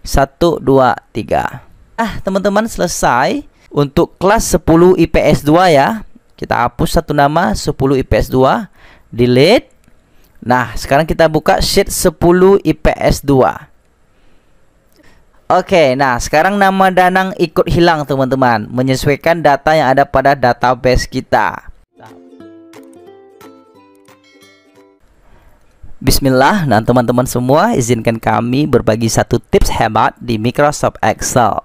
1, 2, 3. Teman-teman, selesai untuk kelas 10 IPS 2 ya. Kita hapus satu nama 10 IPS 2, delete. Nah, sekarang kita buka sheet 10 IPS 2. Oke, nah sekarang nama Danang ikut hilang teman-teman, menyesuaikan data yang ada pada database kita. Bismillah. Nah teman-teman semua, izinkan kami berbagi satu tips hebat di Microsoft Excel.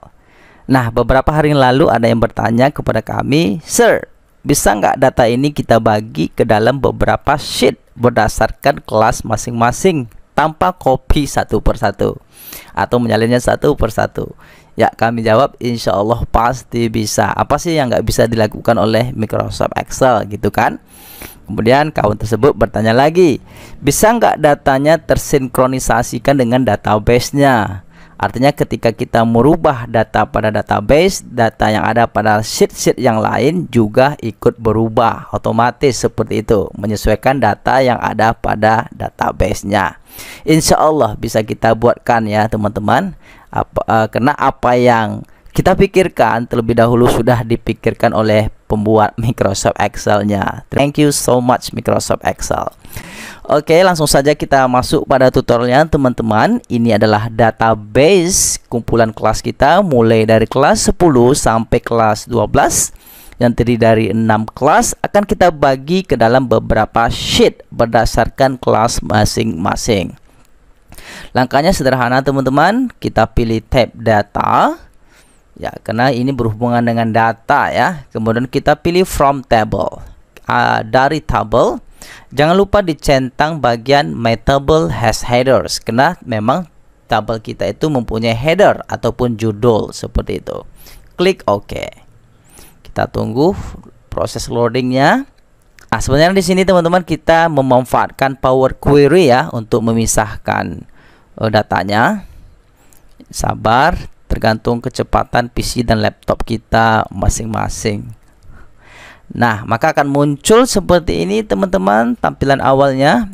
Nah, beberapa hari yang lalu ada yang bertanya kepada kami, Sir, bisa nggak data ini kita bagi ke dalam beberapa sheet berdasarkan kelas masing-masing tanpa copy satu persatu atau menyalinnya satu persatu? Ya, kami jawab, insya Allah pasti bisa. Apa sih yang nggak bisa dilakukan oleh Microsoft Excel gitu kan? Kemudian kawan tersebut bertanya lagi, bisa nggak datanya tersinkronisasikan dengan database-nya? Artinya ketika kita merubah data pada database, data yang ada pada sheet-sheet yang lain juga ikut berubah otomatis seperti itu, menyesuaikan data yang ada pada database-nya. Insya Allah bisa kita buatkan ya teman-teman. Karena apa yang kita pikirkan terlebih dahulu sudah dipikirkan oleh pembuat Microsoft Excel-nya. Thank you so much Microsoft Excel. Oke, langsung saja kita masuk pada tutorialnya teman-teman. Ini adalah database kumpulan kelas kita mulai dari kelas 10 sampai kelas 12 yang terdiri dari 6 kelas, akan kita bagi ke dalam beberapa sheet berdasarkan kelas masing-masing. Langkahnya sederhana teman-teman, kita pilih tab data ya, karena ini berhubungan dengan data ya. Kemudian kita pilih from table. Dari table jangan lupa dicentang bagian my table has headers, karena memang tabel kita itu mempunyai header ataupun judul seperti itu. Klik OK. Kita tunggu proses loadingnya. Sebenarnya di sini teman-teman kita memanfaatkan Power Query ya untuk memisahkan datanya. Sabar, tergantung kecepatan PC dan laptop kita masing-masing. Nah, maka akan muncul seperti ini teman-teman tampilan awalnya.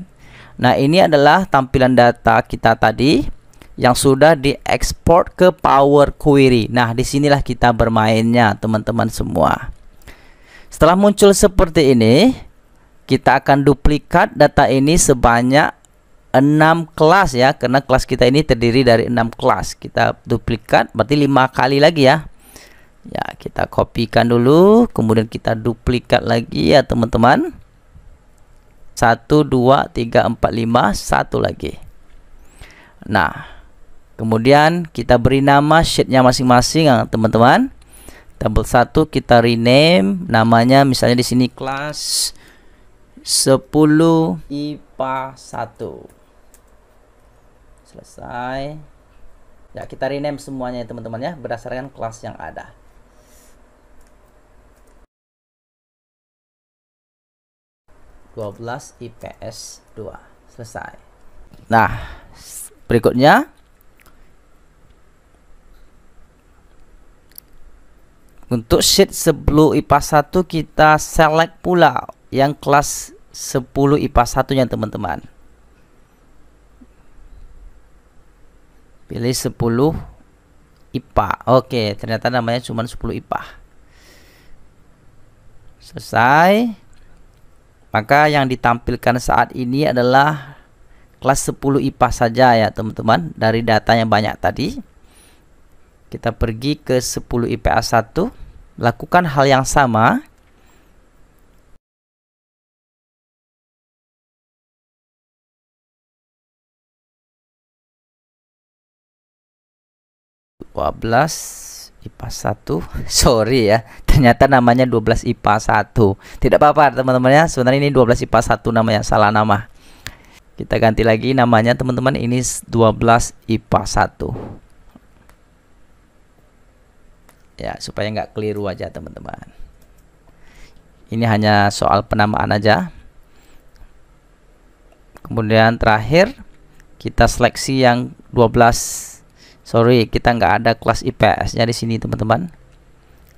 Nah, ini adalah tampilan data kita tadi yang sudah diekspor ke Power Query. Nah, disinilah kita bermainnya teman-teman semua. Setelah muncul seperti ini, kita akan duplikat data ini sebanyak 6 kelas ya, karena kelas kita ini terdiri dari 6 kelas. Kita duplikat berarti 5 kali lagi ya. Ya, kita kopikan dulu, kemudian kita duplikat lagi ya teman-teman. 1, 2, 3, 4, 5, satu lagi. Nah, kemudian kita beri nama sheetnya masing-masing ya teman-teman. Tabel 1 kita rename namanya, misalnya di sini kelas 10 IPA 1. Selesai. Ya, kita rename semuanya ya teman-teman ya, berdasarkan kelas yang ada. IPS 2 selesai. Nah, berikutnya untuk sheet 10 IPA 1 kita select pula yang kelas 10 IPA 1 nya teman-teman. Pilih 10 IPA. Oke, ternyata namanya cuma 10 IPA. Selesai. Maka yang ditampilkan saat ini adalah kelas 10 IPA saja ya teman-teman. Dari data yang banyak tadi, kita pergi ke 10 IPA 1, lakukan hal yang sama. IPA 1 sorry ya, ternyata namanya 12 IPA 1. Tidak apa-apa teman-teman ya, sebenarnya ini 12 IPA 1 namanya, salah nama. Kita ganti lagi namanya teman-teman, ini 12 IPA 1 ya, supaya nggak keliru aja teman-teman. Ini hanya soal penamaan aja. Kemudian terakhir kita seleksi yang 12. Sorry, kita nggak ada kelas IPS-nya di sini teman-teman.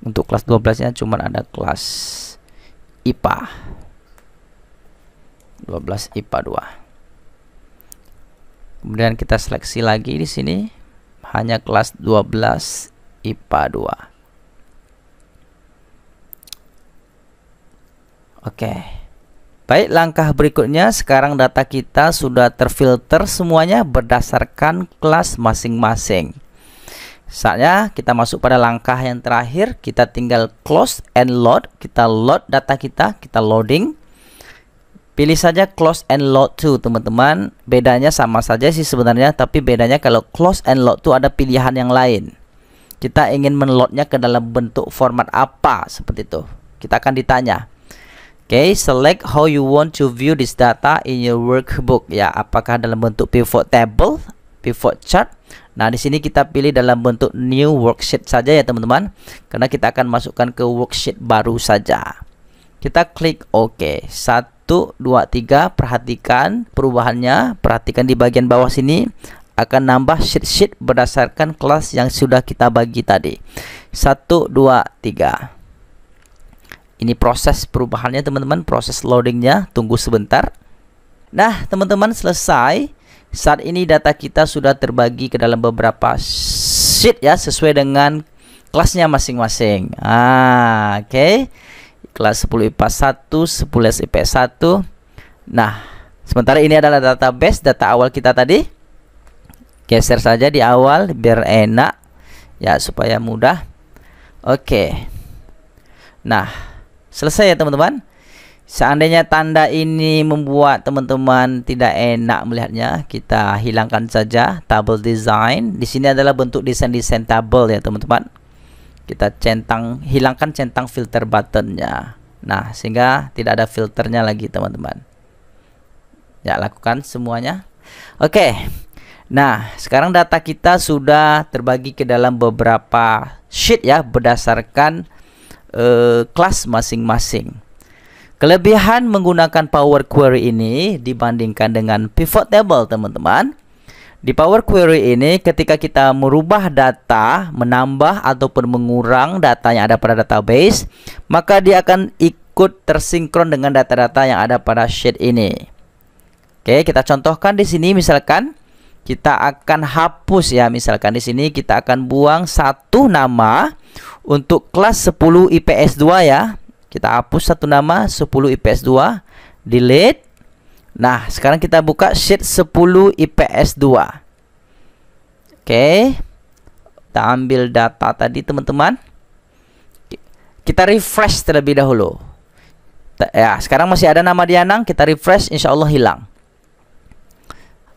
Untuk kelas 12-nya cuma ada kelas IPA 12 IPA 2. Kemudian kita seleksi lagi di sini hanya kelas 12 IPA 2. Oke. Baik, langkah berikutnya sekarang data kita sudah terfilter semuanya berdasarkan kelas masing-masing. Saatnya kita masuk pada langkah yang terakhir, kita tinggal close and load. Kita load data kita loading. Pilih saja close and load to, teman-teman. Bedanya sama saja sih sebenarnya, tapi bedanya kalau close and load to ada pilihan yang lain. Kita ingin menloadnya ke dalam bentuk format apa, seperti itu. Kita akan ditanya. Oke, select how you want to view this data in your workbook. Ya, apakah dalam bentuk pivot table, pivot chart. Nah, di sini kita pilih dalam bentuk new worksheet saja ya teman-teman, karena kita akan masukkan ke worksheet baru saja. Kita klik OK. 1, 2, 3. Perhatikan perubahannya. Perhatikan di bagian bawah sini akan nambah sheet berdasarkan kelas yang sudah kita bagi tadi. 1, 2, 3. Ini proses perubahannya teman-teman, proses loadingnya. Tunggu sebentar. Nah teman-teman, selesai. Saat ini data kita sudah terbagi ke dalam beberapa sheet ya, sesuai dengan kelasnya masing-masing. Oke. Kelas 10 IPA 1, 11 IPS 1. Nah, sementara ini adalah database, data awal kita tadi. Geser saja di awal biar enak ya, supaya mudah. Oke. Nah, selesai ya teman-teman. Seandainya tanda ini membuat teman-teman tidak enak melihatnya, kita hilangkan saja table design. Di sini adalah bentuk desain table ya teman-teman. Kita hilangkan centang filter buttonnya. Nah, sehingga tidak ada filternya lagi teman-teman. Ya, lakukan semuanya. Oke. Nah, sekarang data kita sudah terbagi ke dalam beberapa sheet ya, berdasarkan kelas masing-masing. Kelebihan menggunakan Power Query ini dibandingkan dengan pivot table teman-teman. Di Power Query ini ketika kita merubah data, menambah ataupun mengurang data yang ada pada database, maka dia akan ikut tersinkron dengan data-data yang ada pada sheet ini. Oke, kita contohkan di sini misalkan kita akan hapus ya, misalkan di sini kita akan buang satu nama untuk kelas 10 IPS 2 ya. Kita hapus satu nama 10 IPS 2, delete. Nah, sekarang kita buka sheet 10 IPS 2. Oke. Kita ambil data tadi teman-teman. Kita refresh terlebih dahulu. Ya, sekarang masih ada nama Danang, kita refresh, insya Allah hilang.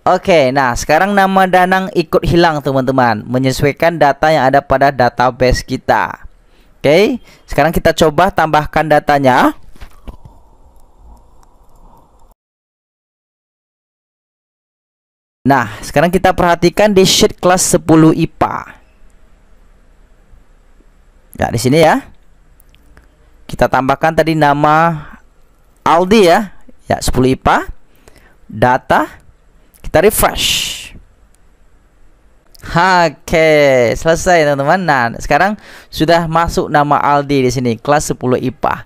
Oke, nah sekarang nama Danang ikut hilang teman-teman, menyesuaikan data yang ada pada database kita. Oke, sekarang kita coba tambahkan datanya. Nah, sekarang kita perhatikan di sheet kelas 10 IPA. Ya, di sini ya. Kita tambahkan tadi nama Aldi ya. Ya, 10 IPA. Data. Kita refresh. Oke, selesai teman-teman. Nah, sekarang sudah masuk nama Aldi di sini, kelas 10 IPA.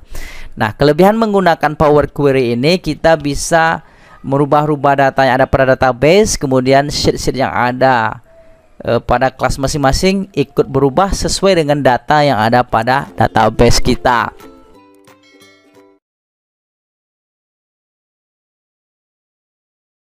Nah, kelebihan menggunakan Power Query ini kita bisa merubah-rubah data yang ada pada database, kemudian sheet-sheet yang ada pada kelas masing-masing ikut berubah sesuai dengan data yang ada pada database kita.